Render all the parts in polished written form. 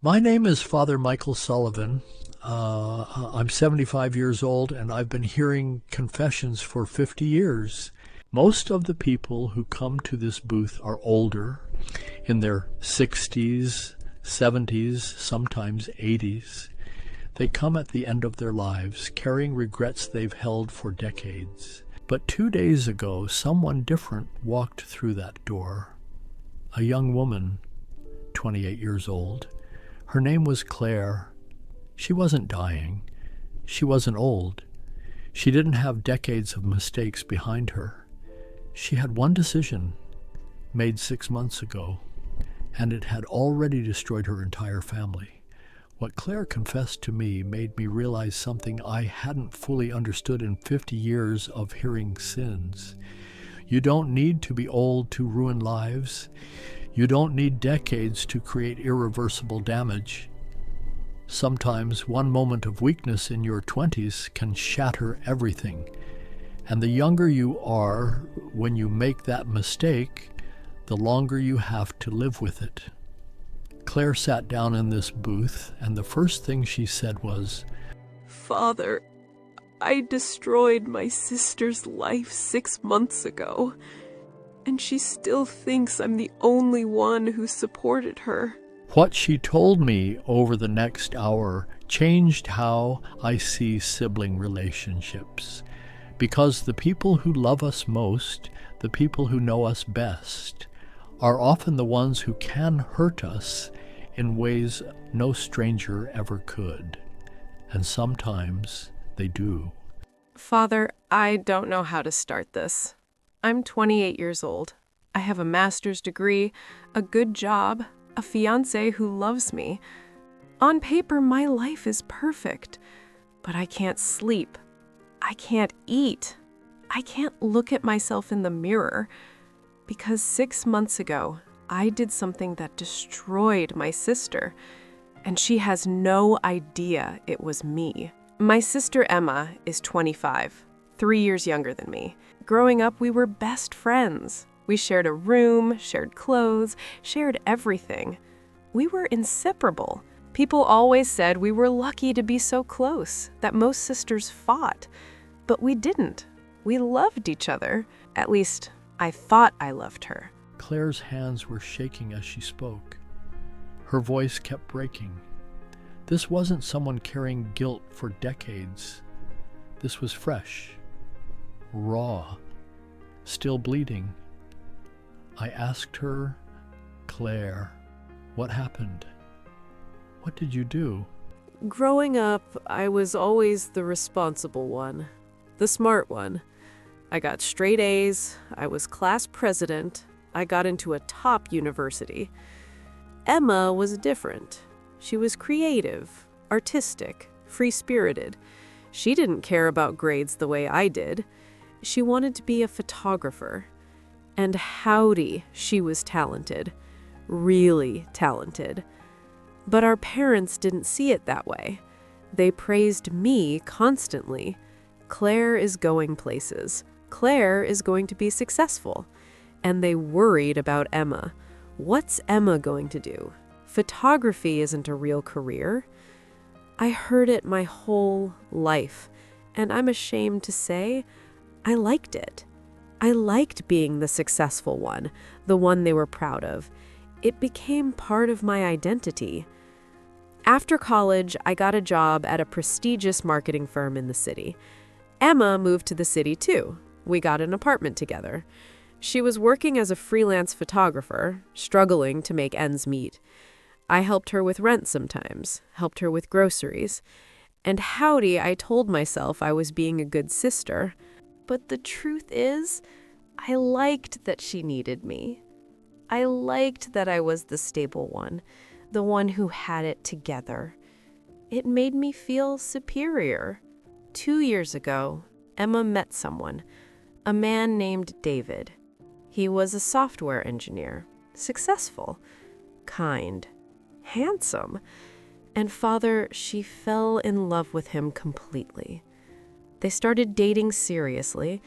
My name is Father Michael Sullivan. I'm 75 years old and I've been hearing confessions for 50 years. Most of the people who come to this booth are older, in their 60s, 70s, sometimes 80s. They come at the end of their lives, carrying regrets they've held for decades. But 2 days ago, someone different walked through that door. A young woman, 28 years old. Her name was Claire. She wasn't dying. She wasn't old. She didn't have decades of mistakes behind her. She had one decision, made 6 months ago, and it had already destroyed her entire family. What Claire confessed to me made me realize something I hadn't fully understood in 50 years of hearing sins. You don't need to be old to ruin lives. You don't need decades to create irreversible damage. Sometimes one moment of weakness in your 20s can shatter everything. And the younger you are when you make that mistake, the longer you have to live with it. Claire sat down in this booth, and the first thing she said was, "Father, I destroyed my sister's life 6 months ago, and she still thinks I'm the only one who supported her." What she told me over the next hour changed how I see sibling relationships. Because the people who love us most, the people who know us best, are often the ones who can hurt us in ways no stranger ever could. And sometimes they do. Father, I don't know how to start this. I'm 28 years old. I have a master's degree, a good job, a fiancé who loves me. On paper, my life is perfect, but I can't sleep. I can't eat. I can't look at myself in the mirror because 6 months ago, I did something that destroyed my sister, and she has no idea it was me. My sister Emma is 25, 3 years younger than me. Growing up, we were best friends. We shared a room, shared clothes, shared everything. We were inseparable. People always said we were lucky to be so close, that most sisters fought. But we didn't. We loved each other. At least, I thought I loved her. Claire's hands were shaking as she spoke. Her voice kept breaking. This wasn't someone carrying guilt for decades. This was fresh, raw, still bleeding. I asked her, "Claire, what happened? What did you do?" Growing up, I was always the responsible one, the smart one. I got straight A's, I was class president, I got into a top university. Emma was different. She was creative, artistic, free-spirited. She didn't care about grades the way I did. She wanted to be a photographer. And howdy, she was talented. Really talented. But our parents didn't see it that way. They praised me constantly. Claire is going places. Claire is going to be successful. And they worried about Emma. What's Emma going to do? Photography isn't a real career. I heard it my whole life, and I'm ashamed to say I liked it. I liked being the successful one, the one they were proud of. It became part of my identity. After college, I got a job at a prestigious marketing firm in the city. Emma moved to the city too. We got an apartment together. She was working as a freelance photographer, struggling to make ends meet. I helped her with rent sometimes, helped her with groceries. And howdy, I told myself I was being a good sister. But the truth is, I liked that she needed me. I liked that I was the stable one, the one who had it together. It made me feel superior. 2 years ago, Emma met someone, a man named David. He was a software engineer, successful, kind, handsome. And Father, she fell in love with him completely. They started dating seriously.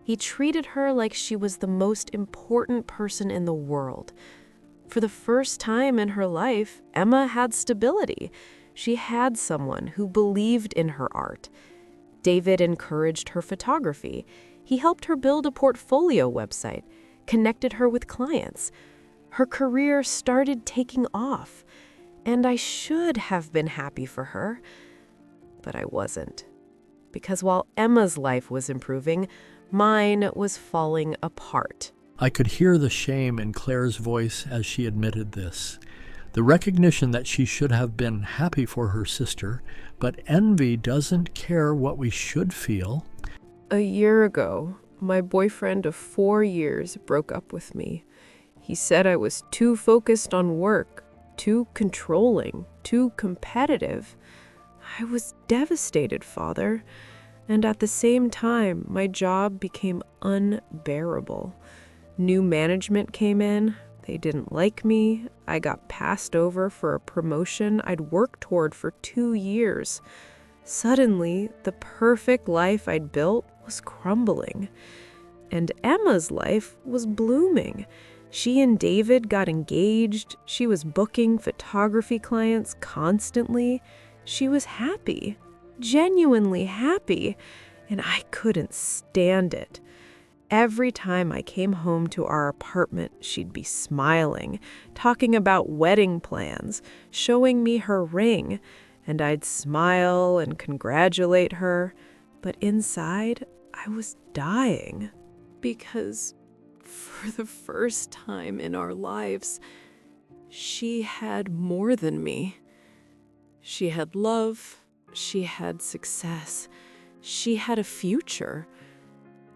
He treated her like she was the most important person in the world. For the first time in her life, Emma had stability. She had someone who believed in her art. David encouraged her photography. He helped her build a portfolio website, connected her with clients. Her career started taking off, and I should have been happy for her, but I wasn't. Because while Emma's life was improving, mine was falling apart. I could hear the shame in Claire's voice as she admitted this. The recognition that she should have been happy for her sister, but envy doesn't care what we should feel. A year ago, my boyfriend of 4 years broke up with me. He said I was too focused on work, too controlling, too competitive. I was devastated, Father, and at the same time, my job became unbearable. New management came in. They didn't like me. I got passed over for a promotion I'd worked toward for 2 years. Suddenly, the perfect life I'd built was crumbling. And Emma's life was blooming. She and David got engaged. She was booking photography clients constantly. She was happy, genuinely happy, and I couldn't stand it. Every time I came home to our apartment, she'd be smiling, talking about wedding plans, showing me her ring, and I'd smile and congratulate her. But inside, I was dying. Because for the first time in our lives, she had more than me. She had love, she had success, she had a future.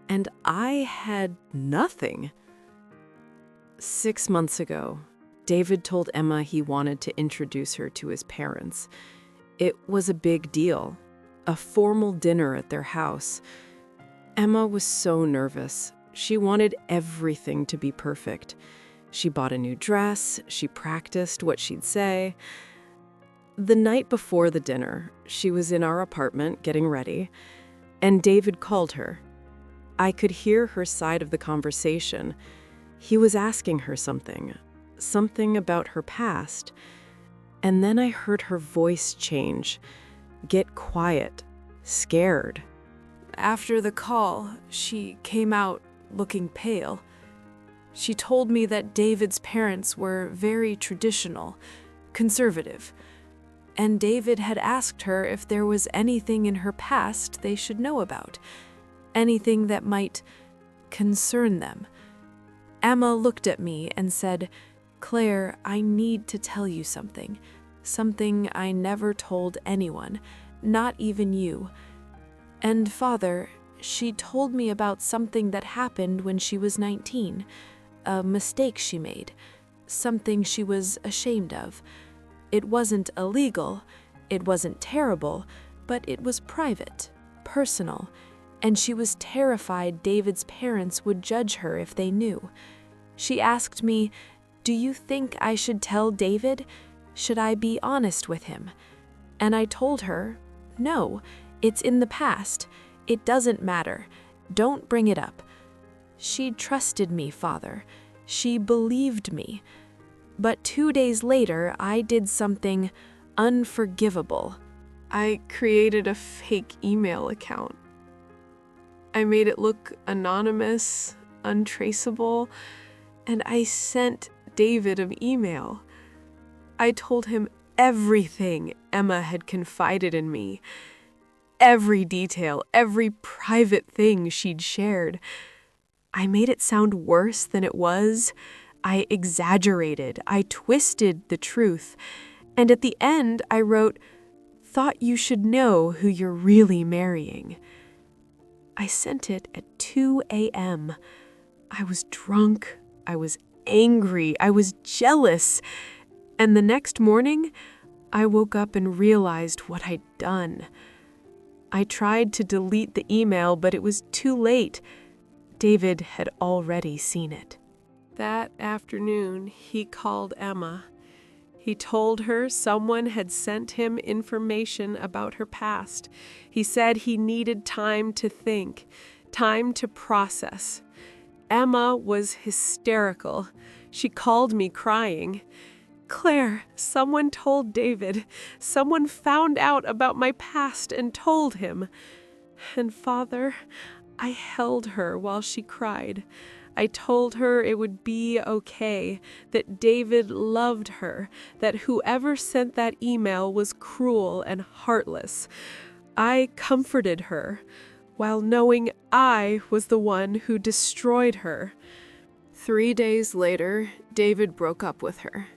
And I had nothing. 6 months ago, David told Emma he wanted to introduce her to his parents. It was a big deal, a formal dinner at their house. Emma was so nervous. She wanted everything to be perfect. She bought a new dress, she practiced what she'd say. The night before the dinner, she was in our apartment getting ready, and David called her. I could hear her side of the conversation. He was asking her something about her past. And then I heard her voice change, get quiet, scared. After the call, she came out looking pale. She told me that David's parents were very traditional, conservative, and David had asked her if there was anything in her past they should know about. Anything that might concern them. Emma looked at me and said, "Claire, I need to tell you something. Something I never told anyone, not even you. And Father, she told me about something that happened when she was 19, a mistake she made, something she was ashamed of. It wasn't illegal, it wasn't terrible, but it was private, personal. And she was terrified David's parents would judge her if they knew. She asked me, 'Do you think I should tell David? Should I be honest with him?' And I told her, 'No, it's in the past. It doesn't matter. Don't bring it up.' She trusted me, Father. She believed me. But 2 days later, I did something unforgivable. I created a fake email account. I made it look anonymous, untraceable, and I sent David an email. I told him everything Emma had confided in me, every detail, every private thing she'd shared. I made it sound worse than it was. I exaggerated, I twisted the truth, and at the end I wrote, 'Thought you should know who you're really marrying.' I sent it at 2 a.m. I was drunk, I was angry, I was jealous. And the next morning, I woke up and realized what I'd done. I tried to delete the email, but it was too late. David had already seen it. That afternoon, he called Emma. He told her someone had sent him information about her past. He said he needed time to think, time to process. Emma was hysterical. She called me crying. "Claire, someone told David. Someone found out about my past and told him." And Father, I held her while she cried. I told her it would be okay, that David loved her, that whoever sent that email was cruel and heartless. I comforted her, while knowing I was the one who destroyed her. 3 days later, David broke up with her.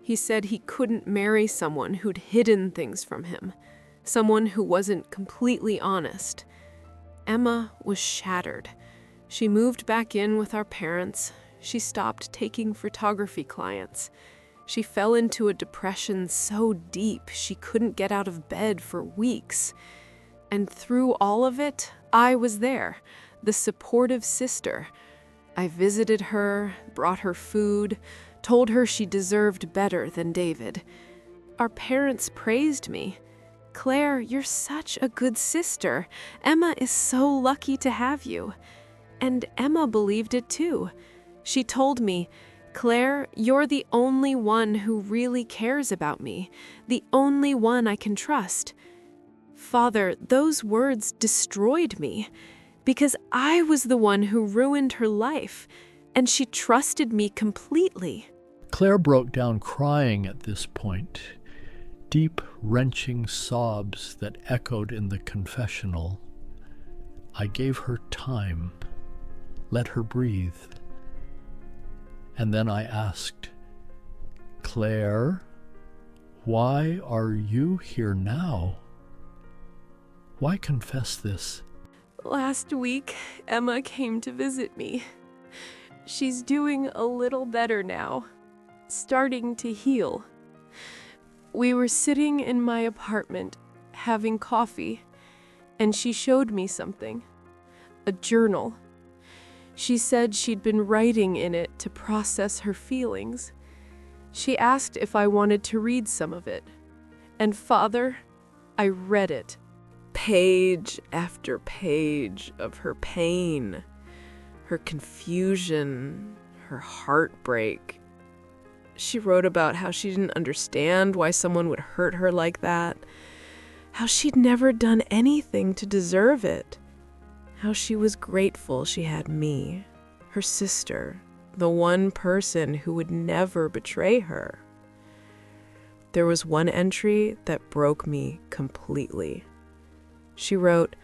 He said he couldn't marry someone who'd hidden things from him, someone who wasn't completely honest. Emma was shattered. She moved back in with our parents. She stopped taking photography clients. She fell into a depression so deep she couldn't get out of bed for weeks. And through all of it, I was there, the supportive sister. I visited her, brought her food, told her she deserved better than David. Our parents praised me. "Claire, you're such a good sister. Emma is so lucky to have you." And Emma believed it too. She told me, "Claire, you're the only one who really cares about me, the only one I can trust." Father, those words destroyed me, because I was the one who ruined her life, and she trusted me completely. Claire broke down crying at this point, deep, wrenching sobs that echoed in the confessional. I gave her time, let her breathe. And then I asked, "Claire, why are you here now? Why confess this?" Last week, Emma came to visit me. She's doing a little better now, starting to heal. We were sitting in my apartment, having coffee, and she showed me something, a journal. She said she'd been writing in it to process her feelings. She asked if I wanted to read some of it. And Father, I read it. Page after page of her pain, her confusion, her heartbreak. She wrote about how she didn't understand why someone would hurt her like that, how she'd never done anything to deserve it, how she was grateful she had me, her sister, the one person who would never betray her. There was one entry that broke me completely. She wrote,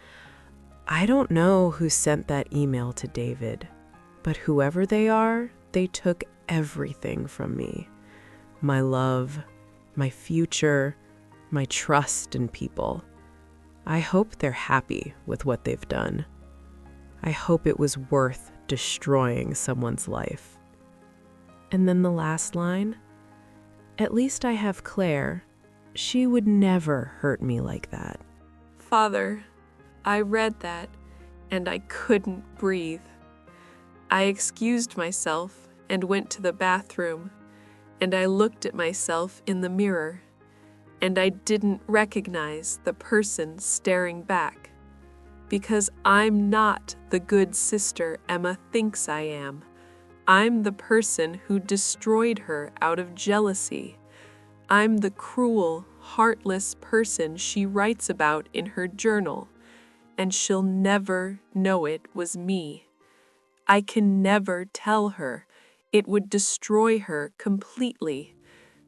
"I don't know who sent that email to David, but whoever they are, they took everything from me. My love, my future, my trust in people. I hope they're happy with what they've done. I hope it was worth destroying someone's life." And then the last line, "At least I have Claire. She would never hurt me like that." Father, I read that, and I couldn't breathe. I excused myself and went to the bathroom, and I looked at myself in the mirror, and I didn't recognize the person staring back, because I'm not the good sister Emma thinks I am. I'm the person who destroyed her out of jealousy. I'm the cruel, heartless person she writes about in her journal, and she'll never know it was me. I can never tell her. It would destroy her completely.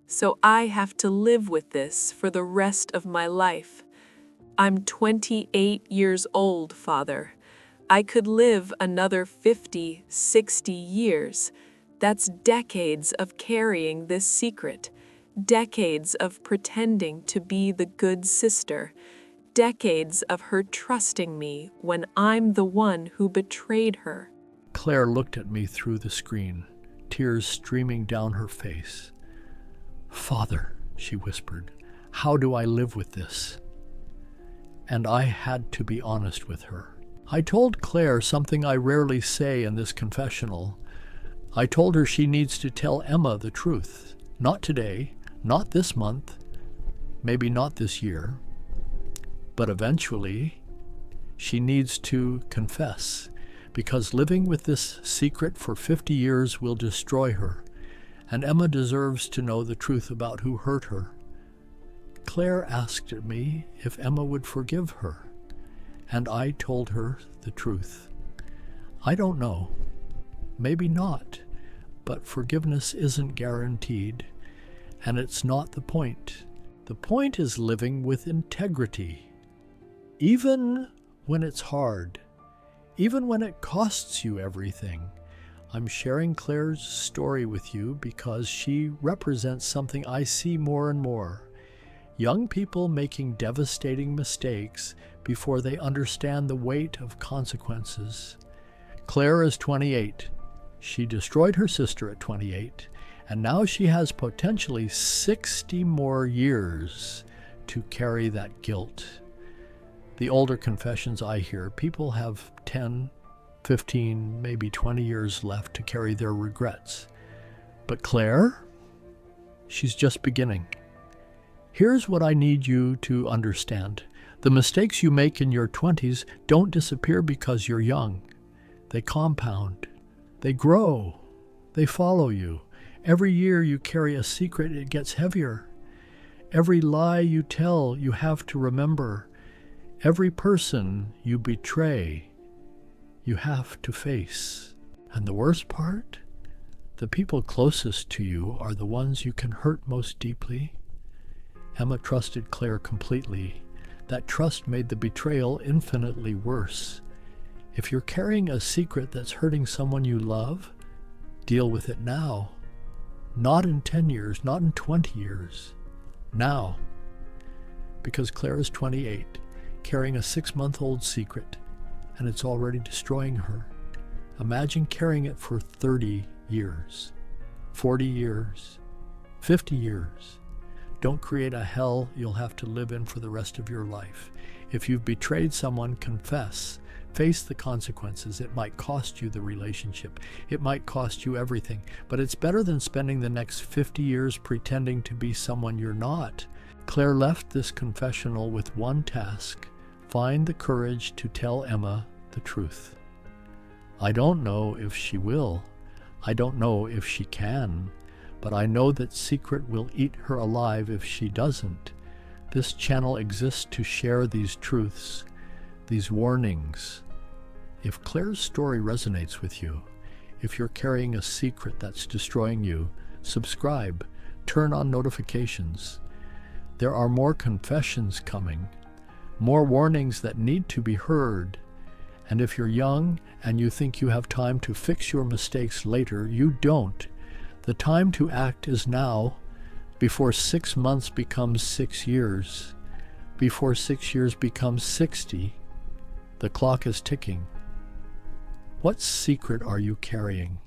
So I have to live with this for the rest of my life. I'm 28 years old, Father. I could live another 50, 60 years. That's decades of carrying this secret. Decades of pretending to be the good sister. Decades of her trusting me when I'm the one who betrayed her. Claire looked at me through the screen, tears streaming down her face. "Father," she whispered, "how do I live with this?" And I had to be honest with her. I told Claire something I rarely say in this confessional. I told her she needs to tell Emma the truth. Not today, not this month, maybe not this year, but eventually she needs to confess, because living with this secret for 50 years will destroy her. and Emma deserves to know the truth about who hurt her. Claire asked me if Emma would forgive her, and I told her the truth. I don't know. Maybe not, but forgiveness isn't guaranteed, and it's not the point. The point is living with integrity, even when it's hard, even when it costs you everything. I'm sharing Claire's story with you because she represents something I see more and more. Young people making devastating mistakes before they understand the weight of consequences. Claire is 28. She destroyed her sister at 28, and now she has potentially 60 more years to carry that guilt. The older confessions I hear, people have 10, 15, maybe 20 years left to carry their regrets. But Claire, she's just beginning. Here's what I need you to understand. The mistakes you make in your 20s don't disappear because you're young. They compound. They grow. They follow you. Every year you carry a secret, it gets heavier. Every lie you tell, you have to remember. Every person you betray, you have to face. And the worst part? The people closest to you are the ones you can hurt most deeply. Emma trusted Claire completely. That trust made the betrayal infinitely worse. If you're carrying a secret that's hurting someone you love, deal with it now. Not in 10 years, not in 20 years. Now. Because Claire is 28, carrying a 6-month-old secret, and it's already destroying her. Imagine carrying it for 30 years, 40 years, 50 years. Don't create a hell you'll have to live in for the rest of your life. If you've betrayed someone, confess. Face the consequences. It might cost you the relationship. It might cost you everything. But it's better than spending the next 50 years pretending to be someone you're not. Claire left this confessional with one task: find the courage to tell Emma the truth. I don't know if she will. I don't know if she can. But I know that secret will eat her alive if she doesn't. This channel exists to share these truths, these warnings. If Claire's story resonates with you, if you're carrying a secret that's destroying you, subscribe, turn on notifications. There are more confessions coming, more warnings that need to be heard. And if you're young and you think you have time to fix your mistakes later, you don't. The time to act is now, before 6 months becomes 6 years, before 6 years becomes 60. The clock is ticking. What secret are you carrying?